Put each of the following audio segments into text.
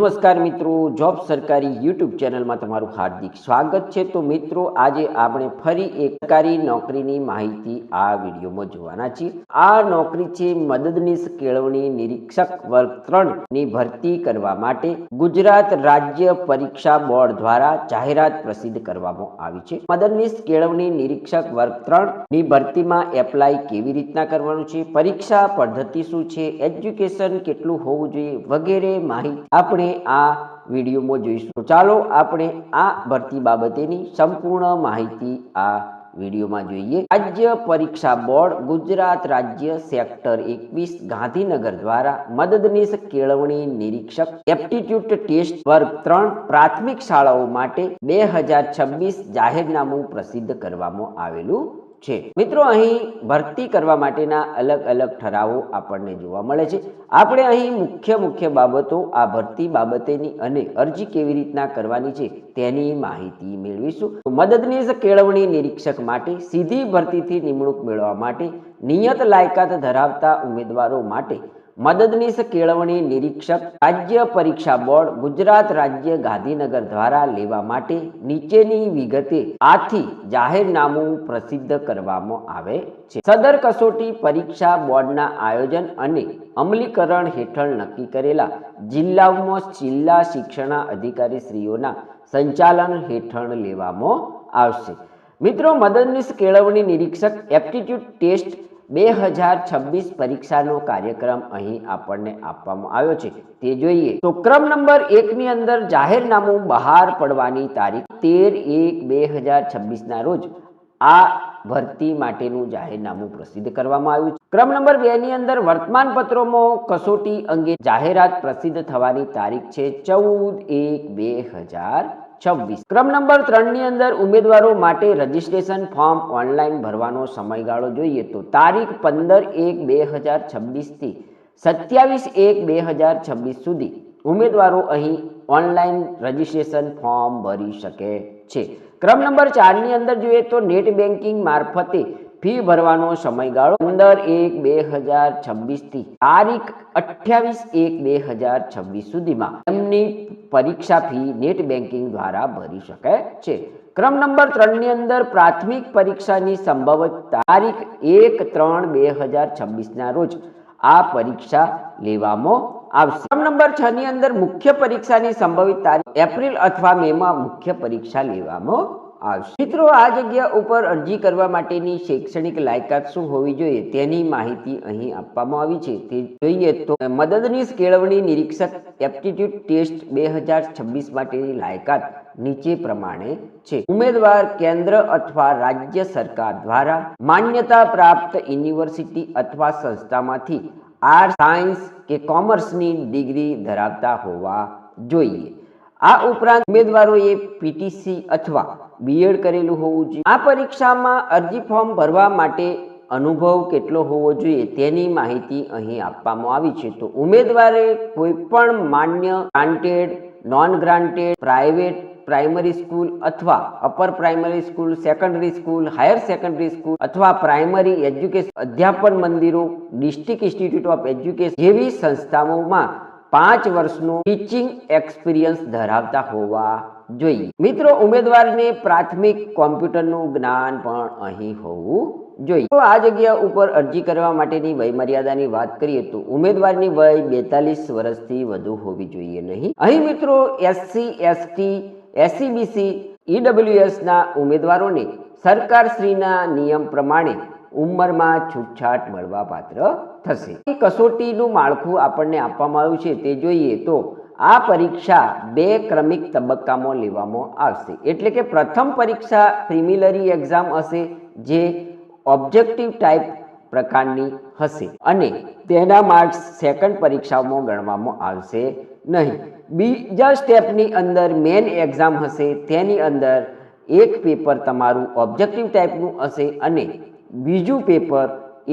નમસ્કાર મિત્રો, જોબ સરકારી યુટ્યુબ ચેનલમાં તમારું હાર્દિક સ્વાગત છે। તો મિત્રો, આજે આપણે ફરી એક સરકારી નોકરીની માહિતી આ વિડીયોમાં જોવાના છીએ। આ નોકરી છે મદદનીશ કેળવણી નિરીક્ષક વર્ગ 3 ની ભરતી કરવા માટે ગુજરાત રાજ્ય પરીક્ષા બોર્ડ દ્વારા જાહેરાત પ્રસિદ્ધ કરવામાં આવી છે। મદદનીશ કેળવણી નિરીક્ષક વર્ગ 3 ની ભરતીમાં એપ્લાય કેવી રીતના કરવાનું છે, પરીક્ષા પદ્ધતિ શું છે, એજ્યુકેશન કેટલું હોવું જોઈએ વગેરે માહિતી આપણે આ વિડીયોમાં જોઈશું। ચાલો આપણે આ ભરતી બાબતેની સંપૂર્ણ માહિતી આ વિડીયોમાં જોઈએ। રાજ્ય પરીક્ષા બોર્ડ ગુજરાત રાજ્ય સેક્ટર 21 ગાંધીનગર દ્વારા મદદનીશ કેળવણી નિરીક્ષક એપ્ટિટ્યુડ ટેસ્ટ વર્ગ 3 પ્રાથમિક શાળાઓ માટે 2026 જાહેરનામું પ્રસિદ્ધ કરવામાં આવેલું છે। મિત્રો, અહીં ભરતી કરવા માટેના અલગ અલગ ઠરાવો આપણને જોવા મળે છે। આપણે અહીં મુખ્ય બાબતો આ ભરતી બાબતેની અને અરજી કેવી રીતના કરવાની છે તેની માહિતી મેળવીશું। મદદનીશ કેળવણી નિરીક્ષક માટે સીધી ભરતીથી નિમણૂક મેળવવા માટે નિયત લાયકાત ધરાવતા ઉમેદવારો માટે મદદનીશ કેળવણી નિરીક્ષક રાજ્ય પરીક્ષા બોર્ડ ગુજરાત રાજ્ય ગાંધીનગર દ્વારા લેવા માટે નીચેની વિગતે આથી જાહેરનામું પ્રસિદ્ધ કરવામાં આવે છે। સદર કસોટી પરીક્ષા બોર્ડના આયોજન અને અમલીકરણ હેઠળ નક્કી કરેલા જિલ્લાઓમાં જિલ્લા શિક્ષણ અધિકારી શ્રીઓના સંચાલન હેઠળ લેવામાં આવશે। મિત્રો, મદદનીશ કેળવણી નિરીક્ષક એપ્ટિટ્યુડ ટેસ્ટ 2026 પરીક્ષાનો કાર્યક્રમ અહીં આપણને આપવામાં આવ્યો છે તે જોઈએ તો ક્રમ નંબર 1 ની અંદર જાહેરનામું બહાર પડવાની તારીખ 13/1/2026 ના રોજ આ ભરતી માટેનું જાહેરનામું પ્રસિદ્ધ કરવામાં આવ્યું છે। ક્રમ નંબર 2 ની અંદર વર્તમાન પત્રોમાં કસોટી અંગે જાહેરાત પ્રસિદ્ધ થવાની તારીખ છે 14/1/2026। ક્રમ નંબર 3 ની અંદર ઉમેદવારો માટે રજીસ્ટ્રેશન ફોર્મ ઓનલાઈન ભરવાનો સમયગાળો જોઈએ તો તારીખ 15/1/2026 થી 27/1/2026 સુધી ઉમેદવારો અહીં ઓનલાઈન રજીસ્ટ્રેશન ફોર્મ ભરી શકે છે। ક્રમ નંબર 4 ની અંદર જોઈએ તો નેટ બેન્કિંગ મારફતે ફી ભરવાનો સમયગાળો 15/1/2026 થી તારીખ 28/1/2026 સુધીમાં એમની પરીક્ષા ફી નેટ બેન્કિંગ દ્વારા ભરી શકે છે। ક્રમ નંબર 3 ની અંદર પ્રાથમિક પરીક્ષાની સંભવિત તારીખ 1/3/2026 ના રોજ આ પરીક્ષા લેવામાં આવશે। ક્રમ નંબર 6 ની અંદર મુખ્ય પરીક્ષાની સંભવિત તારીખ એપ્રિલ અથવા મે માં મુખ્ય પરીક્ષા લેવામાં આવશે। મિત્રો, આ જગ્યા ઉપર અરજી કરવા માટેની શૈક્ષણિક લાયકાત શું હોવી જોઈએ તેની માહિતી અહીં આપવામાં આવી છે તે જોઈએ તો મદદનીશ કેળવણી નિરીક્ષક એપ્ટિટ્યુડ ટેસ્ટ 2026 માટેની લાયકાત નીચે પ્રમાણે છે। ઉમેદવાર કેન્દ્ર અથવા રાજ્ય સરકાર દ્વારા માન્યતા પ્રાપ્ત યુનિવર્સિટી અથવા સંસ્થામાંથી આર્ટ્સ, સાયન્સ કે કોમર્સની ડિગ્રી ધરાવતા હોવા જોઈએ। આ ઉપરાંત ઉમેદવારોએ પીટીસી અથવા બીએડ કરેલું હોવું જોઈએ। આ પરીક્ષામાં અરજી ફોર્મ ભરવા માટે અનુભવ કેટલો હોવો જોઈએ તેની માહિતી અહીં આપવામાં આવી છે। તો ઉમેદવારે કોઈ પણ માન્ય granted, non granted, private primary school અથવા upper primary school, secondary school, higher secondary school અથવા પ્રાઇમરી એજ્યુકેશન અધ્યાપન મંદિરો, ડિસ્ટ્રિક્ટ ઇન્સ્ટિટ્યૂટ ઓફ એજ્યુકેશન જેવી સંસ્થાઓમાં 5 વર્ષનો ટીચિંગ એક્સપિરિયન્સ ધરાવતા હોવા જોઈએ। મિત્રો, ઉમેદવારને પ્રાથમિક કોમ્પ્યુટરનું જ્ઞાન પણ અહીં હોવું જોઈએ। તો આ જગ્યા ઉપર અરજી કરવા માટેની વય મર્યાદાની વાત કરીએ તો ઉમેદવારની વય 42 વર્ષથી વધુ હોવી જોઈએ નહીં। અહીં મિત્રો SC, ST, SCBC, EWS ના ઉમેદવારોને સરકારશ્રીના નિયમ પ્રમાણે ઉંમરમાં છૂટછાટ મળવા પાત્ર થશે। કસોટીનું માળખું આપણને આપવામાં આવ્યું છે તે જોઈએ તો આ પરીક્ષા 2 ક્રમિક તબક્કામાં લેવામાં આવશે। એટલે કે પ્રથમ પરીક્ષા પ્રિલિમિનરી એક્ઝામ હશે જે ઓબ્જેક્ટિવ ટાઈપ પ્રકારની હશે અને તેના માર્ક્સ સેકન્ડ પરીક્ષામાં ગણવામાં આવશે નહીં। બીજા સ્ટેપની અંદર મેન એક્ઝામ હશે, તેની અંદર એક પેપર તમારું ઓબ્જેક્ટિવ ટાઈપનું હશે અને બીજું પેપર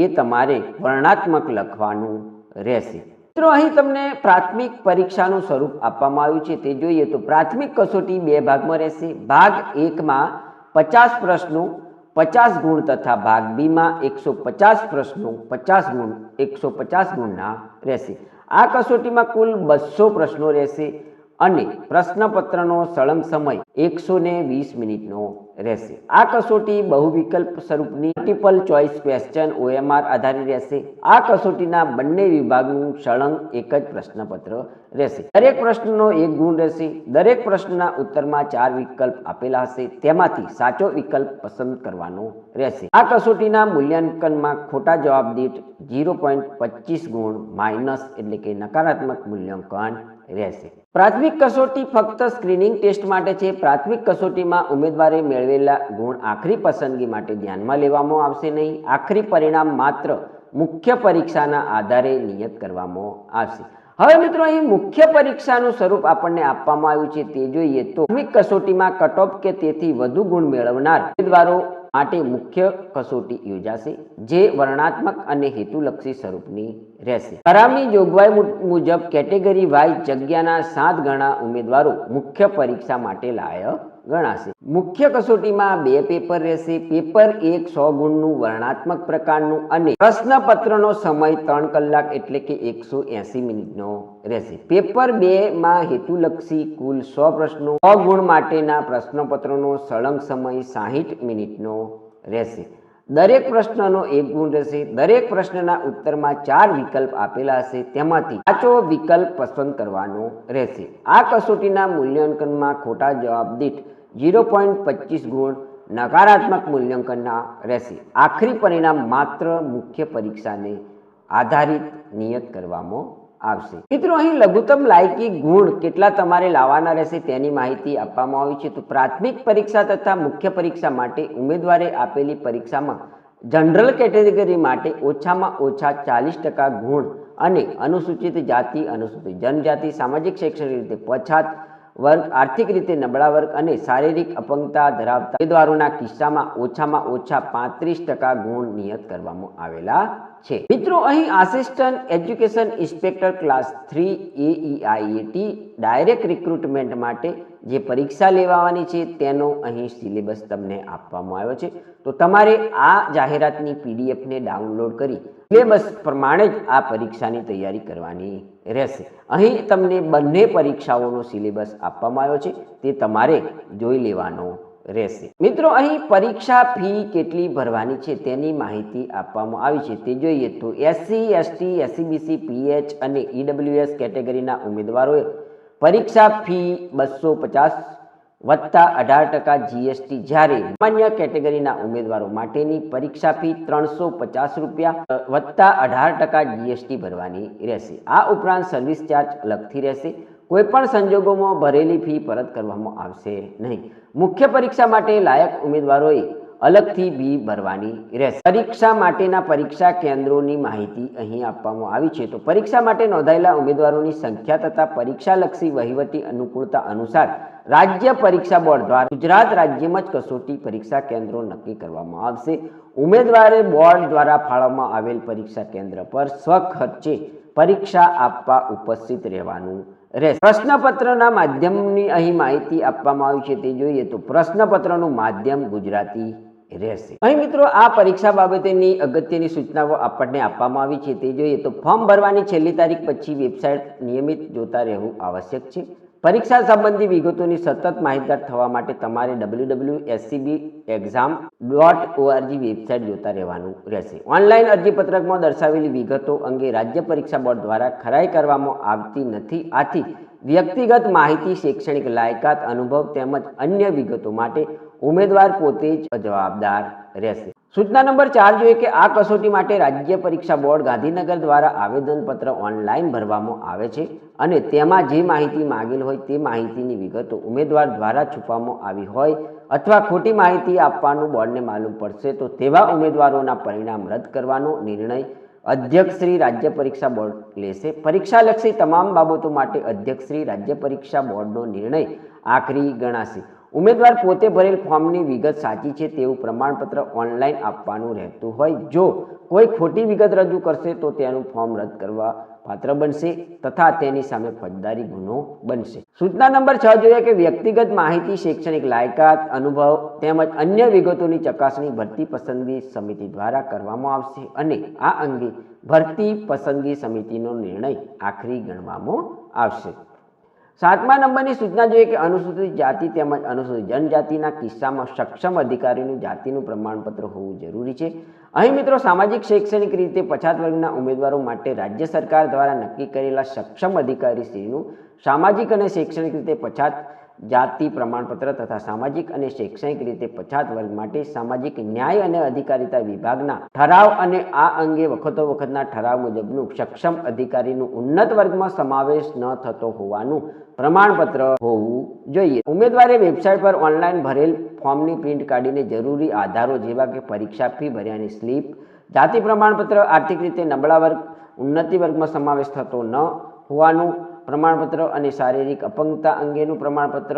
એ તમારે વર્ણનાત્મક લખવાનું રહેશે। મિત્રો, અહીં તમને પ્રાથમિક પરીક્ષાનું સ્વરૂપ આપવામાં આવ્યું છે તે જોઈએ તો પ્રાથમિક કસોટી 2 ભાગમાં રહેશે। ભાગ 1 માં 50 પ્રશ્નો 50 ગુણ તથા ભાગ બી માં 150 પ્રશ્નો 50 ગુણ 150 ગુણના રહેશે। આ કસોટીમાં કુલ 200 પ્રશ્નો રહેશે। અને પ્રશ્નપત્રનો સળંગ સમય 120 મિનિટનો રહેશે. આ કસોટી બહુવિકલ્પ સ્વરૂપની મલ્ટિપલ ચોઇસ ક્વેશ્ચન OMR આધારિત રહેશે. આ કસોટીના બંને વિભાગનું સળંગ એક જ પ્રશ્નપત્ર રહેશે. દરેક પ્રશ્નનો 1 ગુણ રહેશે. દરેક પ્રશ્નના ઉત્તરમાં 4 વિકલ્પ આપેલા હશે, તેમાંથી સાચો વિકલ્પ પસંદ કરવાનો રહેશે. આ કસોટીના મૂલ્યાંકનમાં ખોટા જવાબ દીઠ 0.25 ગુણ માઇનસ એટલે કે નકારાત્મક મૂલ્યાંકન રહેશે. પ્રાથમિક કસોટી ફક્ત સ્ક્રીનિંગ ટેસ્ટ માટે છે. પ્રાથમિક કસોટીમાં ઉમેદવારે મેળવેલા ગુણ આખરી પસંદગી માટે ધ્યાનમાં લેવામાં આવશે નહીં. આખરી પરિણામ માત્ર મુખ્ય પરીક્ષાના આધારે નિયત કરવામાં આવશે. હવે મિત્રો અહીં મુખ્ય પરીક્ષાનું સ્વરૂપ આપણને આપવામાં આવ્યું છે તે જોઈએ તો પ્રાથમિક કસોટીમાં કટઓફ કે તેથી વધુ ગુણ મેળવનાર ઉમેદવારો માટે મુખ્ય કસોટી યોજાશે, જે વર્ણનાત્મક અને હેતુલક્ષી સ્વરૂપની રહેશે. ઠરાવની જોગવાઈ મુજબ કેટેગરી વાઇઝ જગ્યાના 7 ગણા ઉમેદવારો મુખ્ય પરીક્ષા માટે લાયક ગણાશે. મુખ્ય કસોટીમાં 2 પેપર રહેશે. પેપર 1 100 ગુણનું વર્ણનાત્મક પ્રકારનું અને પ્રશ્નપત્રનો સમય 3 કલાક એટલે કે 180 મિનિટનો રહેશે. પેપર 2 માં હેતુલક્ષી કુલ 100 પ્રશ્નો, 100 ગુણ માટેના પ્રશ્નપત્રનો સળંગ સમય 60 મિનિટનો રહેશે. દરેક પ્રશ્નનો 1 ગુણ રહેશે. દરેક પ્રશ્નના ઉત્તરમાં 4 વિકલ્પ આપેલા હશે, તેમાંથી સાચો વિકલ્પ પસંદ કરવાનો રહેશે. આ કસોટીના મૂલ્યાંકનમાં ખોટા જવાબ દીઠ 0.25 ગુણ નકારાત્મક મૂલ્યાંકનના રહેશે. આખરી પરિણામ માત્ર મુખ્ય પરીક્ષાને આધારિત નિયત કરવામાં આવશે. મિત્રો અહીં લઘુત્તમ લાયકી ગુણ કેટલા તમારે લાવવાના રહેશે તેની માહિતી આપવામાં આવી છે. તો પ્રાથમિક પરીક્ષા તથા મુખ્ય પરીક્ષા માટે ઉમેદવારે આપેલી પરીક્ષામાં જનરલ કેટેગરી માટે ઓછામાં ઓછા 40% ગુણ અને અનુસૂચિત જાતિ, અનુસૂચિત જનજાતિ, સામાજિક શૈક્ષણિક રીતે પછાત વર્ગ, આર્થિક રીતે નબળા વર્ગ અને શારીરિક અપંગતા ધરાવતા ઉમેદવારોના કિસ્સામાં ઓછામાં ઓછા 35% ગુણ નિયત કરવામાં આવેલા છે. મિત્રો અહીં assistant education inspector class 3 AEIAT direct recruitment માટે જે પરીક્ષા લેવાની છે તેનો અહીં સિલેબસ તમને આપવામાં આવ્યો છે. તો તમારે આ જાહેરાતની PDF ને ડાઉનલોડ કરી સિલેબસ પ્રમાણે જ આ પરીક્ષાની તૈયારી કરવાની રહેશે. અહીં તમને બંને પરીક્ષાઓનો સિલેબસ આપવામાં આવ્યો છે, તે તમારે જોઈ લેવાનો રહેશે. મિત્રો અહીં પરીક્ષા ફી કેટલી ભરવાની છે તેની માહિતી આપવામાં આવી છે તે જોઈએ તો SC, ST, SCBC, PH અને EWS કેટેગરીના ઉમેદવારોએ પરીક્ષા ફી 250 વત્તા 18% GST, જ્યારે સામાન્ય કેટેગરીના ઉમેદવારો માટેની પરીક્ષા ફી 350 રૂપિયા વત્તા 18% GST ભરવાની રહેશે. આ ઉપરાંત સર્વિસ ચાર્જ અલગથી રહેશે. કોઈપણ સંજોગોમાં ભરેલી ફી પરત કરવામાં આવશે નહીં. મુખ્ય પરીક્ષા માટે લાયક ઉમેદવારોએ અલગથી ફી ભરવાની રહેશે. પરીક્ષા માટેના પરીક્ષા કેન્દ્રોની માહિતી અહીં આપવામાં આવી છે. તો પરીક્ષા માટે નોંધાયેલા ઉમેદવારોની સંખ્યા તથા પરીક્ષાલક્ષી વહીવટી અનુકૂળતા અનુસાર રાજ્ય પરીક્ષા બોર્ડ દ્વારા ગુજરાત રાજ્યમાં જ કસોટી પરીક્ષા કેન્દ્રો નક્કી કરવામાં આવશે. ઉમેદવારે બોર્ડ દ્વારા ફાળવવામાં આવેલ પરીક્ષા કેન્દ્ર પર સ્વખર્ચે પરીક્ષા આપવા ઉપસ્થિત રહેવાનું રહેશે. પ્રશ્નપત્રના માધ્યમની અહીં માહિતી આપવામાં આવી છે તે જોઈએ તો પ્રશ્નપત્રનું માધ્યમ ગુજરાતી રહેશે. અહીં મિત્રો આ પરીક્ષા બાબતેની અગત્યની સૂચનાઓ આપણને આપવામાં આવી છે તે જોઈએ તો ફોર્મ ભરવાની છેલ્લી તારીખ પછી વેબસાઇટ નિયમિત જોતા રહેવું આવશ્યક છે. પરીક્ષા સંબંધી વિગતોની સતત માહિતગાર થવા માટે તમારે www.scbexam.org વેબસાઇટ જોતા રહેવાનું રહેશે. ઓનલાઈન અરજીપત્રકમાં દર્શાવેલી વિગતો અંગે રાજ્ય પરીક્ષા બોર્ડ દ્વારા ખરાઈ કરવામાં આવતી નથી. આથી વ્યક્તિગત માહિતી, શૈક્ષણિક લાયકાત, અનુભવ તેમજ અન્ય વિગતો માટે ઉમેદવાર પોતે જ જવાબદાર રહેશે. સૂચના નંબર 4 જોઈએ કે આ કસોટી માટે રાજ્ય પરીક્ષા બોર્ડ ગાંધીનગર દ્વારા આવેદનપત્ર ઓનલાઈન ભરવામાં આવે છે અને તેમાં જે માહિતી માંગેલ હોય તે માહિતીની વિગતો ઉમેદવાર દ્વારા છુપાવવામાં આવી હોય અથવા ખોટી માહિતી આપવાનું બોર્ડને માલુમ પડશે તો તેવા ઉમેદવારોના પરિણામ રદ કરવાનો નિર્ણય અધ્યક્ષશ્રી રાજ્ય પરીક્ષા બોર્ડ લેશે. પરીક્ષાલક્ષી તમામ બાબતો માટે અધ્યક્ષશ્રી રાજ્ય પરીક્ષા બોર્ડનો નિર્ણય આખરી ગણાશે. ઉમેદવાર પોતે ભરેલ ફોર્મની વિગત સાચી છે તેવું પ્રમાણપત્ર ઓનલાઈન આપવાનું રહેતું હોય. જો કોઈ ખોટી વિગત રજૂ કરશે તો તેનું ફોર્મ રદ કરવા પાત્ર બનશે તથા તેની સામે ફોજદારી ગુનો બનશે. સૂચના નંબર 6 જોઈએ કે વ્યક્તિગત માહિતી, શૈક્ષણિક લાયકાત, અનુભવ તેમજ અન્ય વિગતોની ચકાસણી ભરતી પસંદગી સમિતિ દ્વારા કરવામાં આવશે અને આ અંગે ભરતી પસંદગી સમિતિનો નિર્ણય આખરી ગણવામાં આવશે. 7મા નંબરની સૂચના જોઈએ કે અનુસૂચિત જાતિ તેમજ અનુસૂચિત જનજાતિના કિસ્સામાં સક્ષમ અધિકારીનું જાતિનું પ્રમાણપત્ર હોવું જરૂરી છે. અહીં મિત્રો સામાજિક શૈક્ષણિક રીતે પછાત વર્ગના ઉમેદવારો માટે રાજ્ય સરકાર દ્વારા નક્કી કરેલા સક્ષમ અધિકારીશ્રીનું સામાજિક અને શૈક્ષણિક રીતે પછાત જાતિ પ્રમાણપત્ર તથા સામાજિક અને શૈક્ષણિક રીતે પછાત વર્ગ માટે સામાજિક ન્યાય અને અધિકારીતા વિભાગના ઠરાવ અને આ અંગે વખતોવખતના ઠરાવ મુજબનું સક્ષમ અધિકારીનું ઉન્નત વર્ગમાં સમાવેશ ન થતો હોવાનું પ્રમાણપત્ર હોવું જોઈએ. ઉમેદવારે વેબસાઇટ પર ઓનલાઈન ભરેલ ફોર્મની પ્રિન્ટ કાઢીને જરૂરી આધારો જેવા કે પરીક્ષા ફી ભર્યાની સ્લીપ, જાતિ પ્રમાણપત્ર, આર્થિક રીતે નબળા વર્ગ, ઉન્નતિ વર્ગમાં સમાવેશ થતો ન હોવાનું પ્રમાણપત્ર અને શારીરિક અપંગતા અંગેનું પ્રમાણપત્ર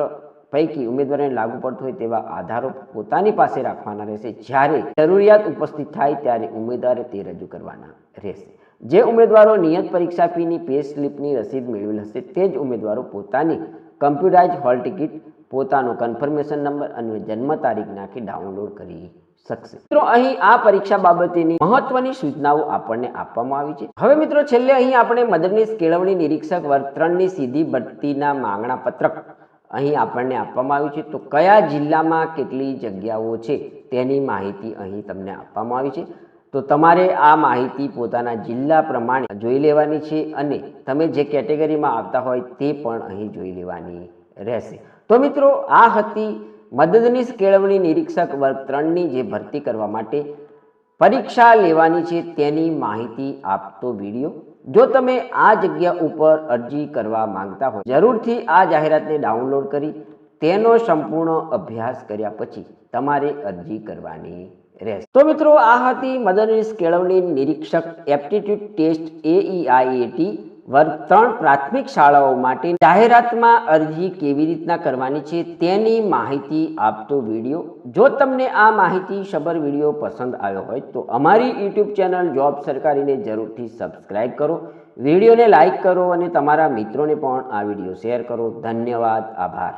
પૈકી ઉમેદવારોને લાગુ પડતું હોય તેવા આધારો પોતાની પાસે રાખવાના રહેશે. જ્યારે જરૂરિયાત ઉપસ્થિત થાય ત્યારે ઉમેદવારે તે રજૂ કરવાના રહેશે. જે ઉમેદવારો નિયત પરીક્ષા ફીની પે સ્લીપની રસીદ મેળવેલ હશે તે જ ઉમેદવારો પોતાની કમ્પ્યુટરાઇઝ હોલ ટિકિટ, પોતાનો કન્ફર્મેશન નંબર અને જન્મ તારીખ નાખી ડાઉનલોડ કરી શકશે. મિત્રો અહીં આ પરીક્ષા બાબતેની મહત્વની સૂચનાઓ આપણને આપવામાં આવી છે. હવે મિત્રો છેલ્લે અહીં આપણે મદદનીશ કેળવણી નિરીક્ષક વર્ગ 3ની સીધી ભરતીના માંગણા પત્રક અહીં આપણને આપવામાં આવ્યું છે. તો કયા જિલ્લામાં કેટલી જગ્યાઓ છે તેની માહિતી અહીં તમને આપવામાં આવી છે. તો તમારે આ માહિતી પોતાના જિલ્લા પ્રમાણે જોઈ લેવાની છે અને તમે જે કેટેગરીમાં આવતા હોય તે પણ અહીં જોઈ લેવાની રહેશે. તો મિત્રો આ હતી મદદનીશ કેળવણી નિરીક્ષક વર્ગ 3ની જે ભરતી કરવા માટે પરીક્ષા લેવાની છે તેની માહિતી આપતો વિડીયો. જો તમે આ જગ્યા ઉપર અરજી કરવા માંગતા હોય જરૂરથી આ જાહેરાતને ડાઉનલોડ કરી તેનો સંપૂર્ણ અભ્યાસ કર્યા પછી તમારે અરજી કરવાની રહેશે. તો મિત્રો આ હતી મદદનીશ કેળવણી નિરીક્ષક એપ્ટિટ્યૂડ ટેસ્ટ AEIAT વર્ગ 3 પ્રાથમિક શાળાઓ માટે જાહેરાતમાં અરજી કેવી રીતના કરવાની છે તેની માહિતી આપતો વિડીયો. જો તમને આ માહિતી સભર વિડીયો પસંદ આવ્યો હોય તો અમારી YouTube ચેનલ જોબ સરકારીને જરૂરથી સબસ્ક્રાઇબ કરો, વિડીયોને લાઇક કરો અને તમારા મિત્રોને પણ આ વિડીયો શેર કરો. ધન્યવાદ, આભાર.